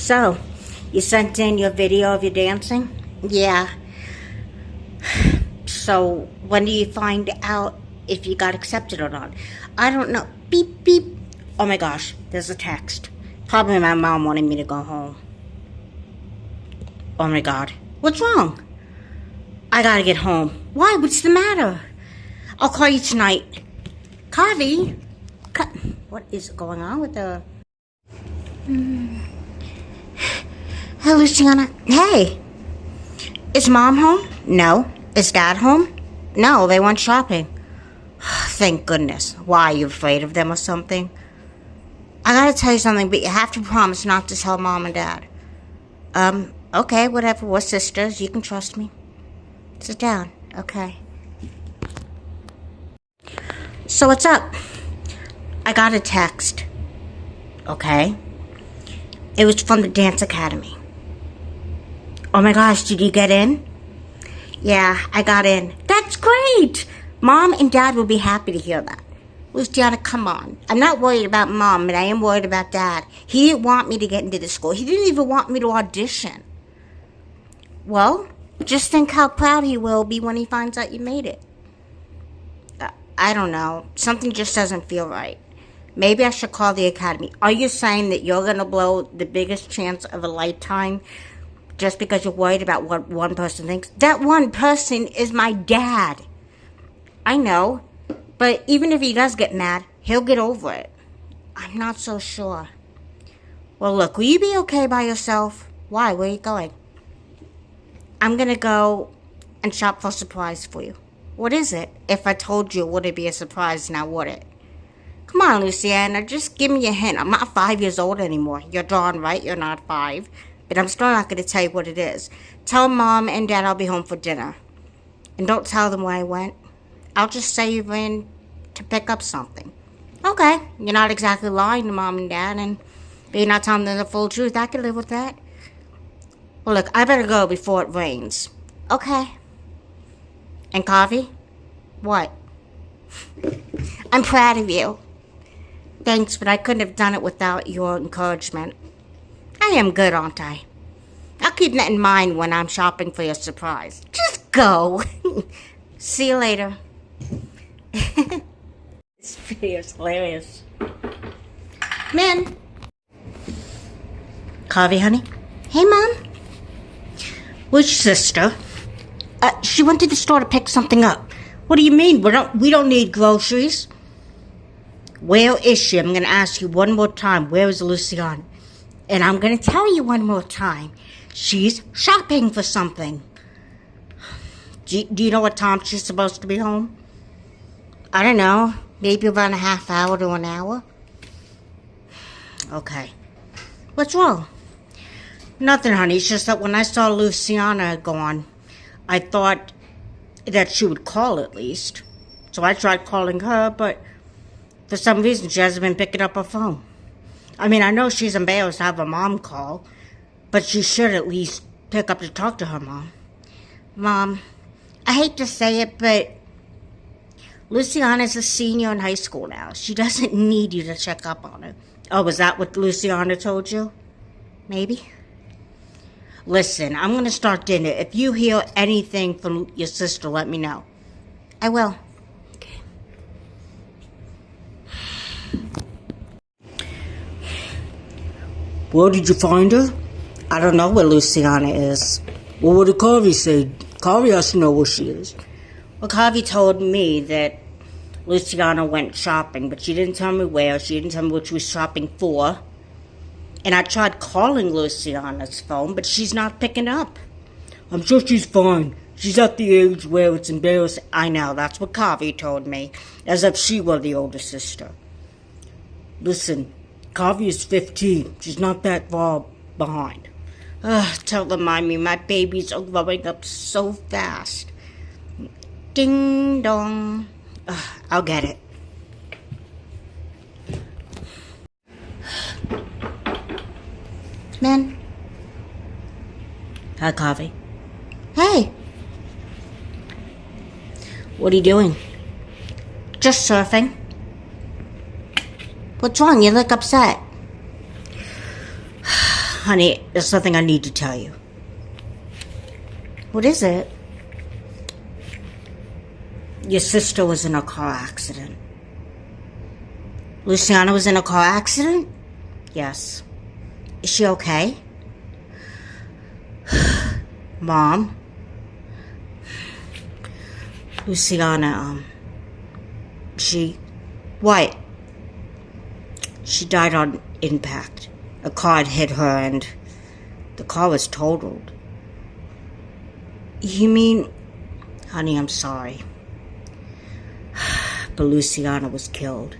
So, you sent in your video of your dancing? Yeah. So, when do you find out if you got accepted or not? I don't know. Beep, beep. Oh my gosh, there's a text. Probably my mom wanted me to go home. Oh my god. What's wrong? I gotta get home. Why? What's the matter? I'll call you tonight. Kavi? What is going on with the... Hey, Luciana. Hey. Is Mom home? No. Is Dad home? No, they went shopping. Thank goodness. Why, are you afraid of them or something? I gotta tell you something, but you have to promise not to tell Mom and Dad. Okay, whatever. We're sisters. You can trust me. Sit down. Okay. So what's up? I got a text. Okay. It was from the dance academy. Oh my gosh, did you get in? Yeah, I got in. That's great! Mom and Dad will be happy to hear that. Luciana, come on. I'm not worried about Mom, but I am worried about Dad. He didn't want me to get into the school. He didn't even want me to audition. Well, just think how proud he will be when he finds out you made it. I don't know. Something just doesn't feel right. Maybe I should call the academy. Are you saying that you're going to blow the biggest chance of a lifetime just because you're worried about what one person thinks? That one person is my dad. I know. But even if he does get mad, he'll get over it. I'm not so sure. Well, look, will you be okay by yourself? Why? Where are you going? I'm going to go and shop for a surprise for you. What is it? If I told you, would it be a surprise now, would it? Come on, Luciana, just give me a hint. I'm not 5 years old anymore. You're darn right you're not 5. But I'm still not going to tell you what it is. Tell Mom and Dad I'll be home for dinner. And don't tell them where I went. I'll just say you ran to pick up something. Okay, you're not exactly lying to Mom and Dad, but you're not telling them the full truth. I can live with that. Well, look, I better go before it rains. Okay. And Kavi? What? I'm proud of you. Thanks, but I couldn't have done it without your encouragement. I am good, aren't I? I'll keep that in mind when I'm shopping for your surprise. Just go. See you later. This video is hilarious. Come in. Kavi, honey? Hey, Mom. Which sister? She went to the store to pick something up. What do you mean? We don't need groceries. Where is she? I'm going to ask you one more time. Where is Luciana? And I'm going to tell you one more time. She's shopping for something. Do you know what time she's supposed to be home? I don't know. Maybe around a half hour to an hour. Okay. What's wrong? Nothing, honey. It's just that when I saw Luciana gone, I thought that she would call at least. So I tried calling her, but for some reason she hasn't been picking up her phone. I mean, I know she's embarrassed to have her mom call, but she should at least pick up to talk to her mom. Mom, I hate to say it, but Luciana's a senior in high school now. She doesn't need you to check up on her. Oh, was that what Luciana told you? Maybe? Listen, I'm going to start dinner. If you hear anything from your sister, let me know. I will. Okay. Where did you find her? I don't know where Luciana is. Well, what did Kavi say? Kavi has to know where she is. Well, Kavi told me that Luciana went shopping, but she didn't tell me where. She didn't tell me what she was shopping for. And I tried calling Luciana's phone, but she's not picking up. I'm sure she's fine. She's at the age where it's embarrassing. I know, that's what Kavi told me, as if she were the older sister. Listen, Kavi is 15. She's not that far behind. Don't remind me, my babies are growing up so fast. Ding dong. I'll get it. Man. Hi, Kavi. Hey. What are you doing? Just surfing. What's wrong? You look upset. Honey, there's something I need to tell you. What is it? Your sister was in a car accident. Luciana was in a car accident? Yes. Is she okay? Mom? Luciana, What? She died on impact. A car had hit her and the car was totaled. You mean... Honey, I'm sorry. But Luciana was killed.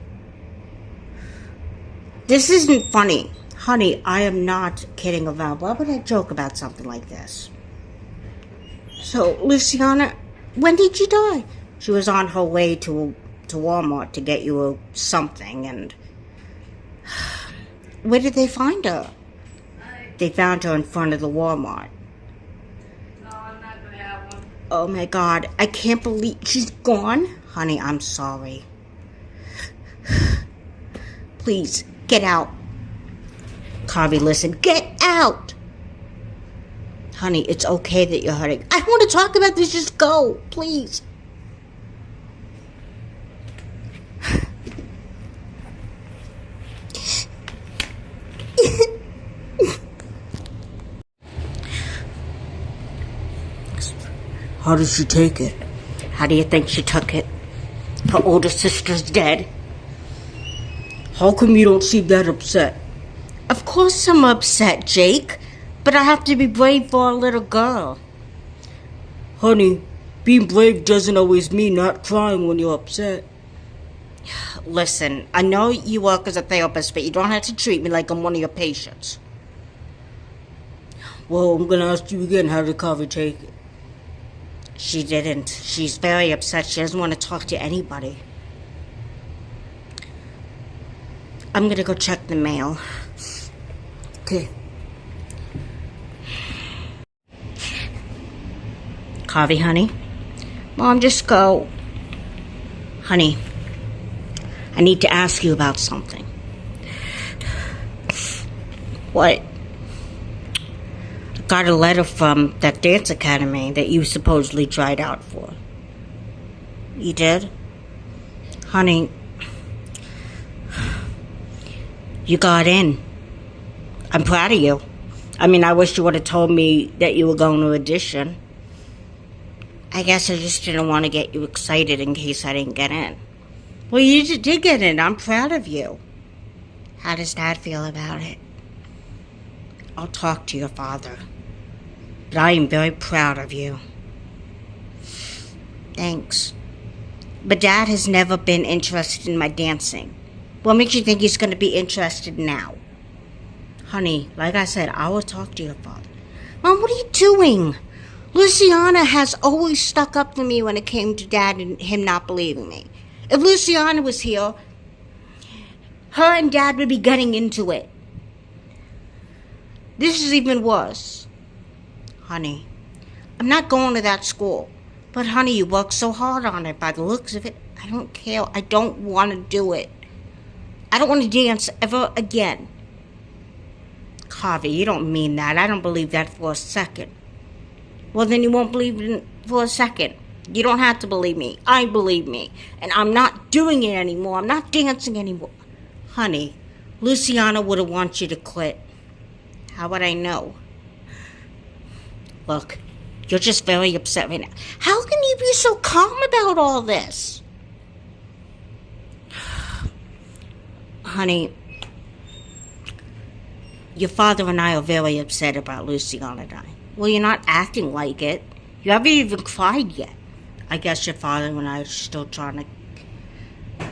This isn't funny. Honey, I am not kidding around. Why would I joke about something like this? So, Luciana, when did she die? She was on her way to Walmart to get you something, and... Where did they find her? They found her in front of the Walmart. No, I'm not gonna have one. Oh my God, I can't believe she's gone. Honey, I'm sorry. Please, get out. Kavi, listen, get out. Honey, it's okay that you're hurting. I don't want to talk about this, just go, please. How did she take it? How do you think she took it? Her older sister's dead. How come you don't seem that upset? Of course I'm upset, Jake. But I have to be brave for a little girl. Honey, being brave doesn't always mean not crying when you're upset. Listen, I know you work as a therapist, but you don't have to treat me like I'm one of your patients. Well, I'm gonna ask you again, how did Kavi take it? She didn't. She's very upset. She doesn't want to talk to anybody. I'm gonna go check the mail. Okay. Kavi, honey? Mom, just go. Honey, I need to ask you about something. What? Got a letter from that dance academy that you supposedly tried out for. You did? Honey, you got in. I'm proud of you. I mean, I wish you would have told me that you were going to audition. I guess I just didn't want to get you excited in case I didn't get in. Well, you did get in. I'm proud of you. How does Dad feel about it? I'll talk to your father. But I am very proud of you. Thanks. But Dad has never been interested in my dancing. What makes you think he's going to be interested now? Honey, like I said, I will talk to your father. Mom, what are you doing? Luciana has always stuck up for me when it came to Dad and him not believing me. If Luciana was here, her and Dad would be getting into it. This is even worse. Honey, I'm not going to that school. But honey, you worked so hard on it. By the looks of it, I don't care. I don't want to do it. I don't want to dance ever again. Kavi, you don't mean that. I don't believe that for a second. Well, then you won't believe it for a second. You don't have to believe me. I believe me. And I'm not doing it anymore. I'm not dancing anymore. Honey, Luciana would have wanted you to quit. How would I know? Look, you're just very upset right now. How can you be so calm about all this? Honey, your father and I are very upset about Luciana dying. Well, you're not acting like it. You haven't even cried yet. I guess your father and I are still trying to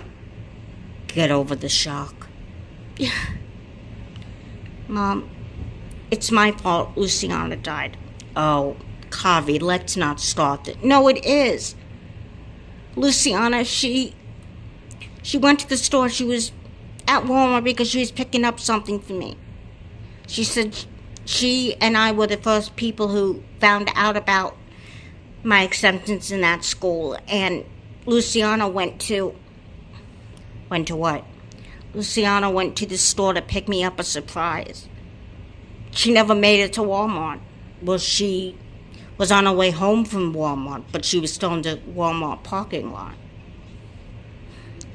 get over the shock. Mom, it's my fault Luciana died. Oh, Kavi, let's not start it. No, it is. Luciana, she went to the store. She was at Walmart because she was picking up something for me. She said she and I were the first people who found out about my acceptance in that school. And Luciana went to what? Luciana went to the store to pick me up a surprise. she never made it to Walmart. Well, she was on her way home from Walmart, but she was still in the Walmart parking lot.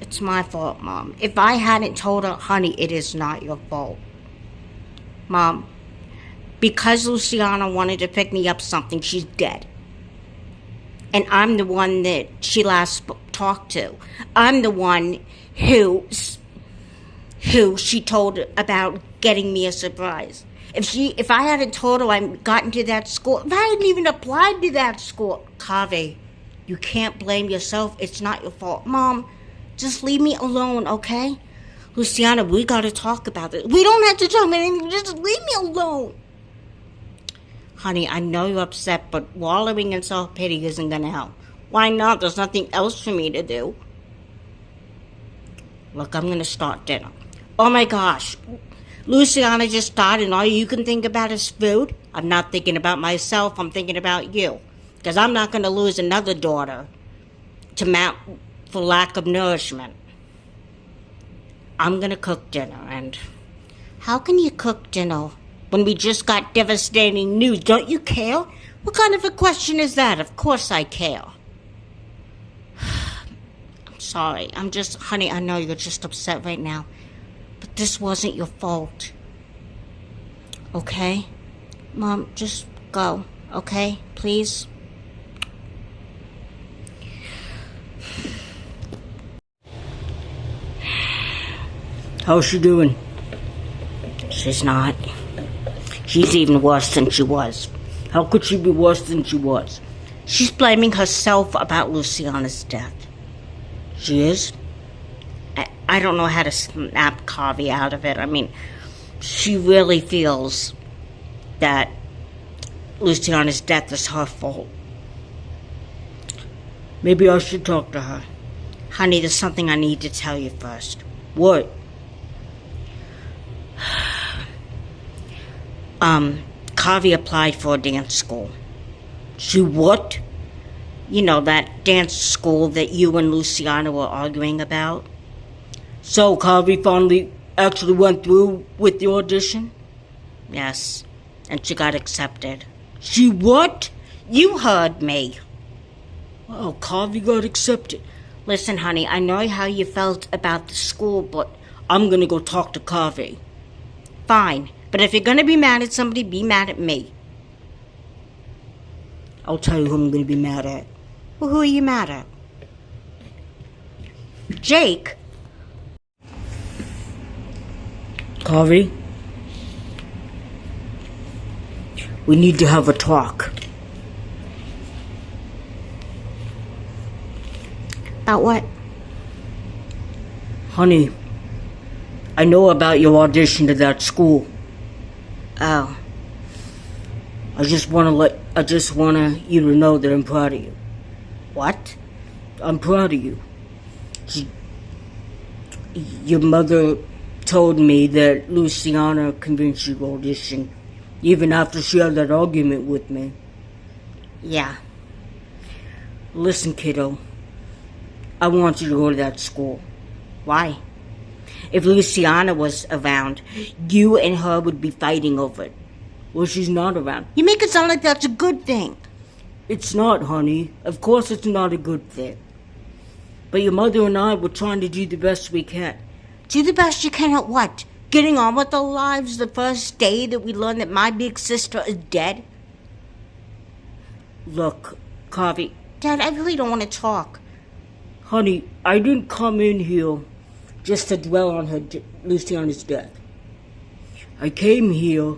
It's my fault, Mom. If I hadn't told her, honey, it is not your fault. Mom, because Luciana wanted to pick me up something, she's dead. And I'm the one that she last talked to. I'm the one who she told about getting me a surprise. If I hadn't told her I gotten to that school, if I hadn't even applied to that school, Kavi, you can't blame yourself. It's not your fault. Mom, just leave me alone, okay? Luciana, we gotta talk about this. We don't have to talk about anything. Just leave me alone. Honey, I know you're upset, but wallowing in self-pity isn't gonna help. Why not? There's nothing else for me to do. Look, I'm gonna start dinner. Oh my gosh. Luciana just started and all you can think about is food? I'm not thinking about myself, I'm thinking about you. Because I'm not going to lose another daughter for lack of nourishment. I'm going to cook dinner, and how can you cook dinner when we just got devastating news? Don't you care? What kind of a question is that? Of course I care. I'm sorry. Honey, I know you're just upset right now. But this wasn't your fault. Okay? Mom, just go. Okay? Please? How's she doing? She's not. She's even worse than she was. How could she be worse than she was? She's blaming herself about Luciana's death. She is? I don't know how to snap Kavi out of it. I mean, she really feels that Luciana's death is her fault. Maybe I should talk to her. Honey, there's something I need to tell you first. What? Kavi applied for a dance school. She what? You know, that dance school that you and Luciana were arguing about. So, Kavi finally actually went through with the audition? Yes, and she got accepted. She what? You heard me. Oh, Kavi got accepted. Listen, honey, I know how you felt about the school, but I'm gonna go talk to Kavi. Fine, but if you're gonna be mad at somebody, be mad at me. I'll tell you who I'm gonna be mad at. Well, who are you mad at? Jake? Kavi? We need to have a talk. About what? Honey, I know about your audition to that school. Oh. I just want you to know that I'm proud of you. What? I'm proud of you. Your mother told me that Luciana convinced you to audition, even after she had that argument with me. Yeah. Listen, kiddo. I want you to go to that school. Why? If Luciana was around, you and her would be fighting over it. Well, she's not around. You make it sound like that's a good thing. It's not, honey. Of course it's not a good thing. But your mother and I were trying to do the best we can. Do the best you can at what? Getting on with our lives the first day that we learned that my big sister is dead? Look, Kavi. Dad, I really don't want to talk. Honey, I didn't come in here just to dwell on Luciana's death. I came here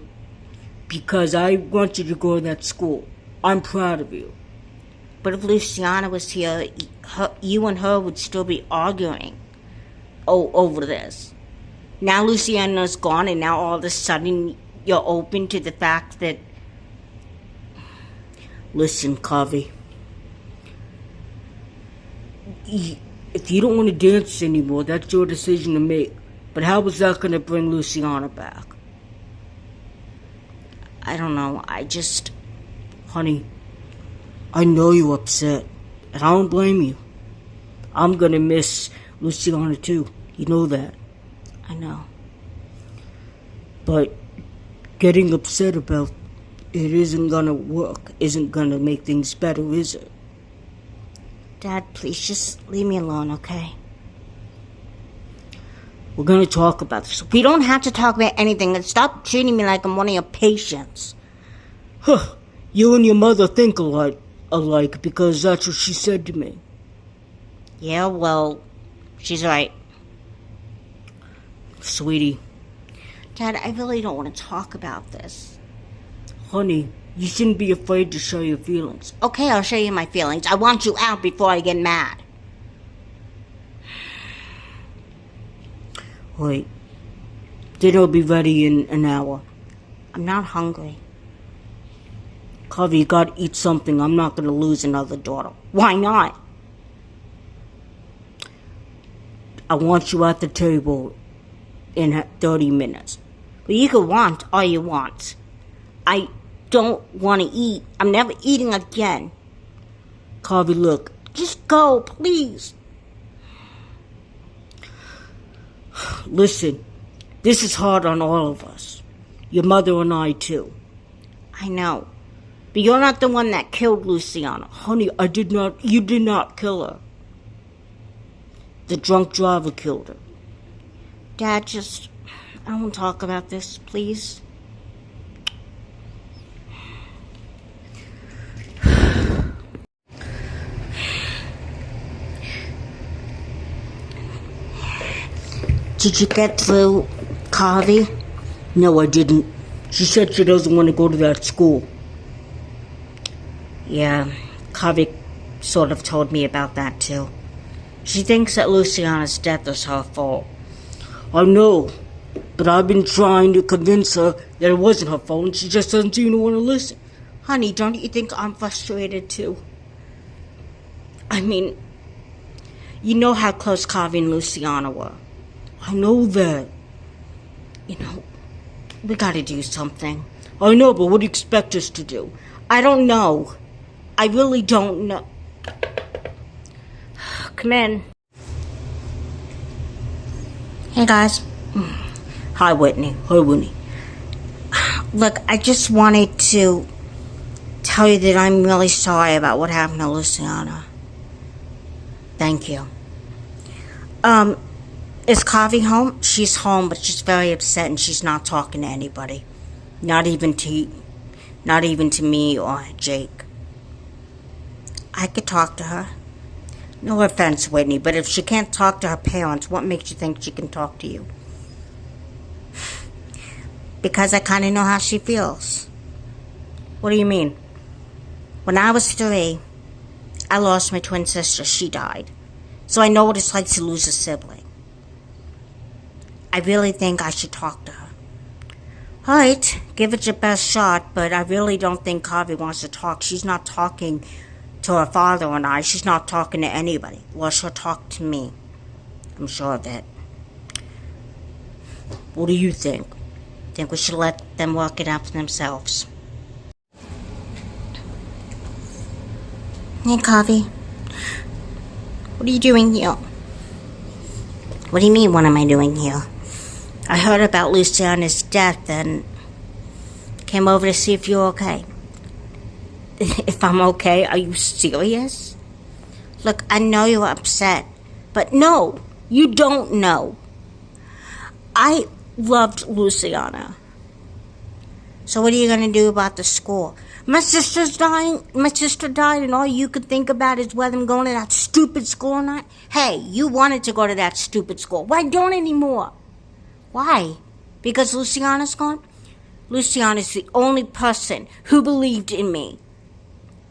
because I want you to go to that school. I'm proud of you. But if Luciana was here, you and her would still be arguing over this. Now Luciana's gone, and now all of a sudden you're open to the fact that... Listen, Kavi. If you don't want to dance anymore, that's your decision to make. But how is that going to bring Luciana back? I don't know. Honey, I know you're upset, and I don't blame you. I'm going to miss Luciana too. You know that. I know. But getting upset about it isn't gonna work, isn't gonna make things better, is it? Dad, please just leave me alone, okay? We're gonna talk about this. We don't have to talk about anything, and stop treating me like I'm one of your patients. Huh. You and your mother think alike because that's what she said to me. Yeah, well, she's right. Sweetie. Dad, I really don't want to talk about this. Honey, you shouldn't be afraid to show your feelings. Okay, I'll show you my feelings. I want you out before I get mad. Wait. Dinner'll be ready in an hour. I'm not hungry. Kavi, you gotta eat something. I'm not gonna lose another daughter. Why not? I want you at the table in 30 minutes. Well, you can want all you want. I don't want to eat. I'm never eating again. Kavi, look. Just go, please. Listen, this is hard on all of us. Your mother and I, too. I know. But you're not the one that killed Luciana. Honey, you did not kill her. The drunk driver killed her. Dad, I don't want to talk about this, please. Did you get through Kavi? No, I didn't. She said she doesn't want to go to that school. Yeah, Kavi sort of told me about that too. She thinks that Luciana's death is her fault. I know, but I've been trying to convince her that it wasn't her fault and she just doesn't seem to want to listen. Honey, don't you think I'm frustrated too? I mean, you know how close Kavi and Luciana were. I know that. You know, we gotta do something. I know, but what do you expect us to do? I don't know. I really don't know. Come in. Hey, guys. Hi, Whitney. Hi, Winnie. Look, I just wanted to tell you that I'm really sorry about what happened to Luciana. Thank you. Is Kavi home? She's home, but she's very upset and she's not talking to anybody. Not even to me or Jake. I could talk to her. No offense, Whitney, but if she can't talk to her parents, what makes you think she can talk to you? Because I kind of know how she feels. What do you mean? When I was 3, I lost my twin sister. She died. So I know what it's like to lose a sibling. I really think I should talk to her. All right, give it your best shot, but I really don't think Kavi wants to talk. She's not talking to her father and I. She's not talking to anybody. Well, she'll talk to me. I'm sure of it. What do you think? Think we should let them work it out for themselves. Hey, Kavi. What are you doing here? What do you mean, what am I doing here? I heard about Luciana's death and came over to see if you're okay. If I'm okay? Are you serious? Look, I know you're upset, but no, you don't know. I loved Luciana. So what are you going to do about the school? My sister's dying. My sister died, and all you could think about is whether I'm going to that stupid school or not. Hey, you wanted to go to that stupid school. Why don't anymore? Why? Because Luciana's gone? Luciana's the only person who believed in me.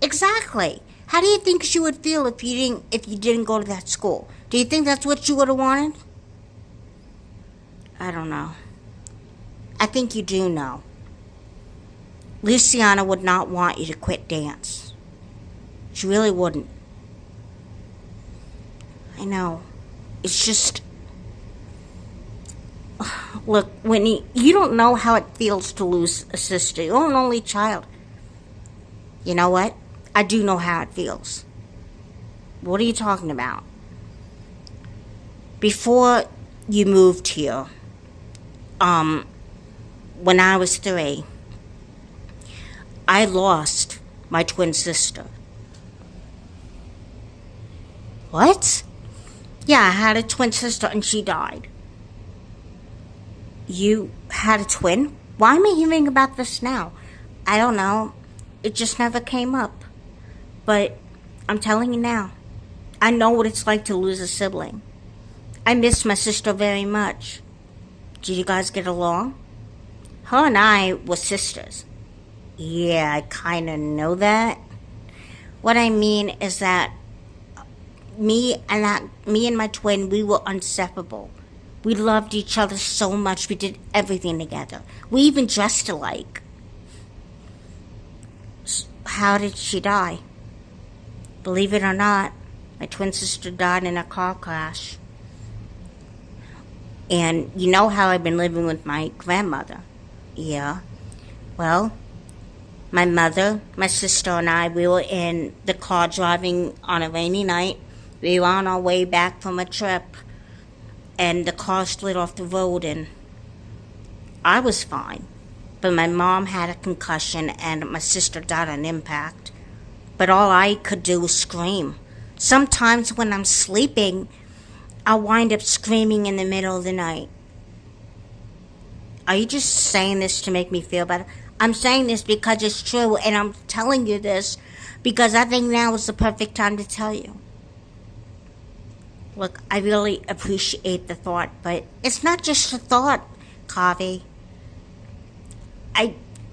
Exactly. How do you think she would feel if you didn't go to that school? Do you think that's what you would have wanted? I don't know. I think you do know. Luciana would not want you to quit dance. She really wouldn't. I know. It's just... Look, Whitney, you don't know how it feels to lose a sister. You're an only child. You know what? I do know how it feels. What are you talking about? Before you moved here, when I was 3, I lost my twin sister. What? Yeah, I had a twin sister and she died. You had a twin? Why am I hearing about this now? I don't know. It just never came up. But I'm telling you now, I know what it's like to lose a sibling. I miss my sister very much. Did you guys get along? Her and I were sisters. Yeah, I kind of know that. What I mean is that me and my twin, we were inseparable. We loved each other so much. We did everything together. We even dressed alike. How did she die? Believe it or not, my twin sister died in a car crash. And you know how I've been living with my grandmother? Yeah. Well, my mother, my sister, and I, we were in the car driving on a rainy night. We were on our way back from a trip, and the car slid off the road, and I was fine. But my mom had a concussion, and my sister died on impact. But all I could do was scream. Sometimes when I'm sleeping, I'll wind up screaming in the middle of the night. Are you just saying this to make me feel better? I'm saying this because it's true, and I'm telling you this because I think now is the perfect time to tell you. Look, I really appreciate the thought, but it's not just a thought, Kavi.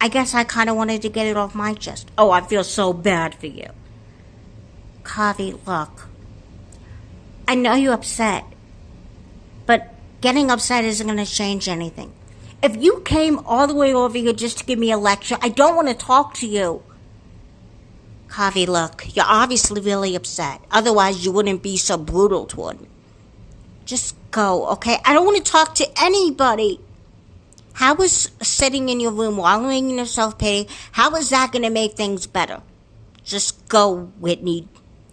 I guess I kind of wanted to get it off my chest. Oh, I feel so bad for you. Kavi, look. I know you're upset, but getting upset isn't going to change anything. If you came all the way over here just to give me a lecture, I don't want to talk to you. Kavi, look, you're obviously really upset. Otherwise, you wouldn't be so brutal toward me. Just go, okay? I don't want to talk to anybody. How is sitting in your room wallowing in your self-pity, how is that going to make things better? Just go, Whitney.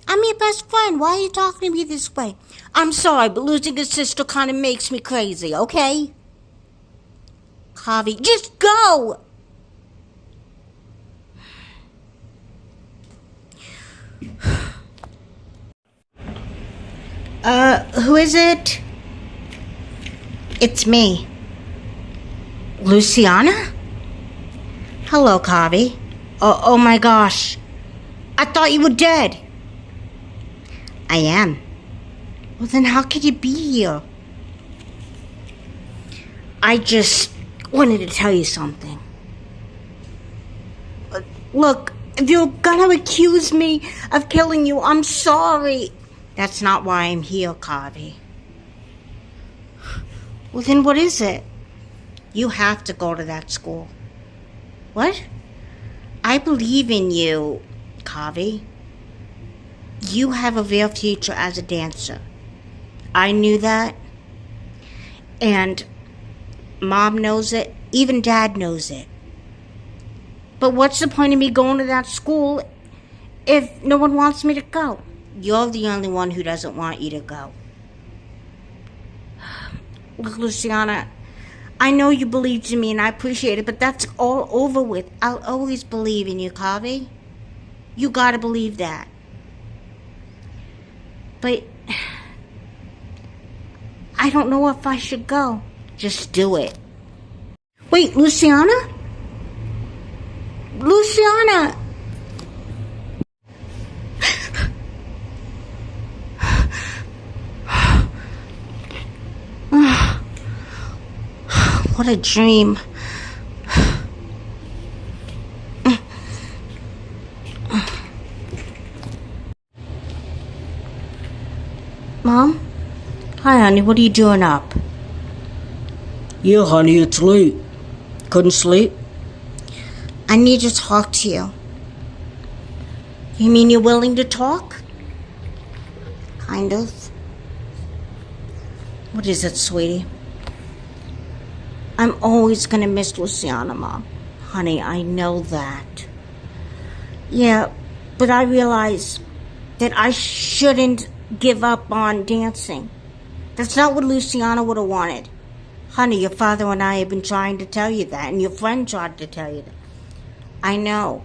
I'm your best friend. Why are you talking to me this way? I'm sorry, but losing a sister kind of makes me crazy, okay? Kavi, just go! Who is it? It's me. Luciana? Hello, Kavi. Oh my gosh. I thought you were dead. I am. Well, then how could you be here? I just wanted to tell you something. Look, if you're gonna accuse me of killing you, I'm sorry. That's not why I'm here, Kavi. Well, then what is it? You have to go to that school. What? I believe in you, Kavi. You have a real future as a dancer. I knew that. And Mom knows it. Even Dad knows it. But what's the point of me going to that school if no one wants me to go? You're the only one who doesn't want you to go. Look, Luciana, I know you believed in me and I appreciate it, but that's all over with. I'll always believe in you, Kavi. You gotta believe that. But I don't know if I should go. Just do it. Wait, Luciana? Luciana! What a dream. Mom? Hi, honey. What are you doing up? Yeah, honey, it's late. Couldn't sleep? I need to talk to you. You mean you're willing to talk? Kind of. What is it, sweetie? I'm always gonna miss Luciana, Mom. Honey, I know that. Yeah, but I realize that I shouldn't give up on dancing. That's not what Luciana would have wanted. Honey, your father and I have been trying to tell you that, and your friend tried to tell you that. I know.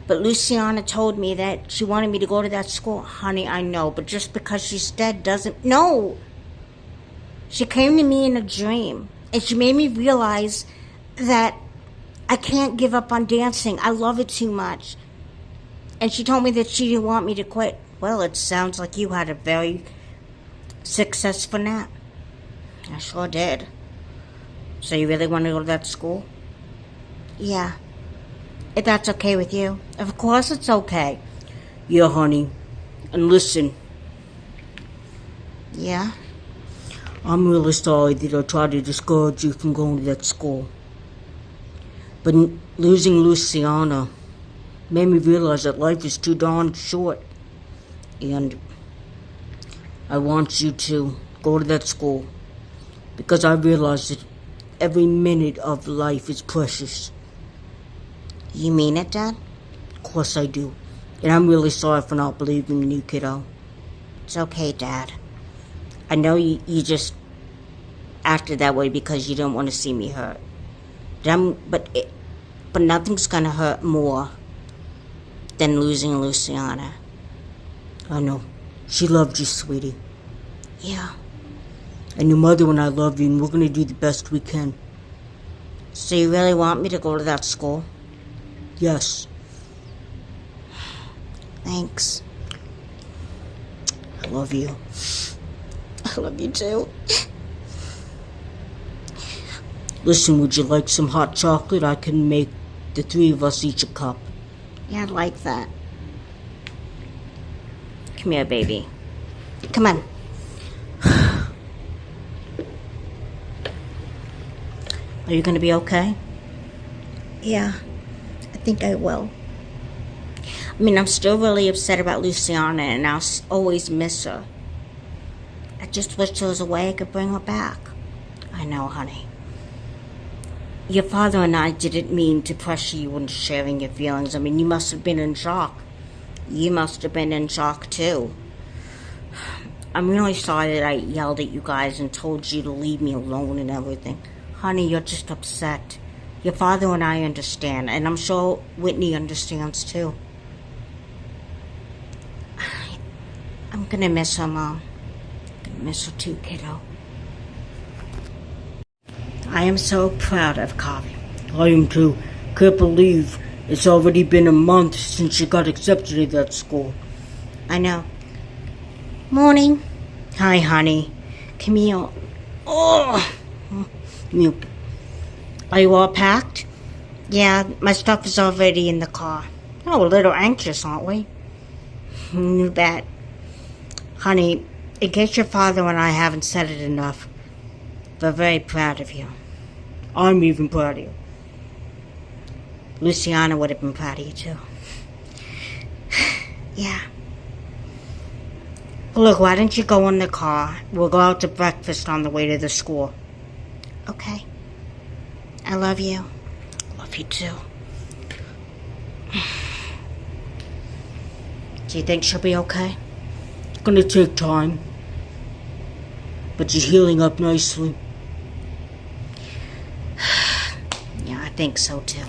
But Luciana told me that she wanted me to go to that school. Honey, I know, but just because she's dead doesn't... No! She came to me in a dream, and she made me realize that I can't give up on dancing. I love it too much. And she told me that she didn't want me to quit. Well, it sounds like you had a very successful nap. I sure did. So you really want to go to that school? Yeah. If that's okay with you. Of course it's okay. Yeah, honey. And listen, Yeah? I'm really sorry that I tried to discourage you from going to that school. But losing Luciana made me realize that life is too darn short. And I want you to go to that school because I realize that every minute of life is precious. You mean it, Dad? Of course I do. And I'm really sorry for not believing in you, kiddo. It's okay, Dad. I know you just acted that way because you didn't want to see me hurt. But nothing's gonna hurt more than losing Luciana. I know. She loved you, sweetie. Yeah. And your mother and I love you, and we're gonna do the best we can. So you really want me to go to that school? Yes. Thanks. I love you. I love you too. Listen, would you like some hot chocolate? I can make the three of us each a cup. Yeah, I'd like that. Come here, baby. Come on. Are you gonna be okay? Yeah, I think I will. I mean, I'm still really upset about Luciana, and I'll always miss her. I just wish there was a way I could bring her back. I know, honey. Your father and I didn't mean to pressure you into sharing your feelings. I mean, you must have been in shock. You must have been in shock, too. I'm really sorry that I yelled at you guys and told you to leave me alone and everything. Honey, you're just upset. Your father and I understand, and I'm sure Whitney understands, too. I'm gonna miss her, Mom. I'm gonna miss her, too, kiddo. I am so proud of Kavi. I am too. Can't believe it's already been a month since she got accepted at that school. I know. Morning. Hi, honey. Camille. Oh! You. Are you all packed? Yeah, my stuff is already in the car. Oh, a little anxious, aren't we? You bet. Honey, in case your father and I haven't said it enough, we're very proud of you. I'm even proud of you. Luciana would have been proud of you, too. Yeah. Look, why don't you go in the car? We'll go out to breakfast on the way to the school. Okay. I love you. Love you, too. Do you think she'll be okay? It's gonna take time. But she's healing up nicely. Yeah, I think so, too.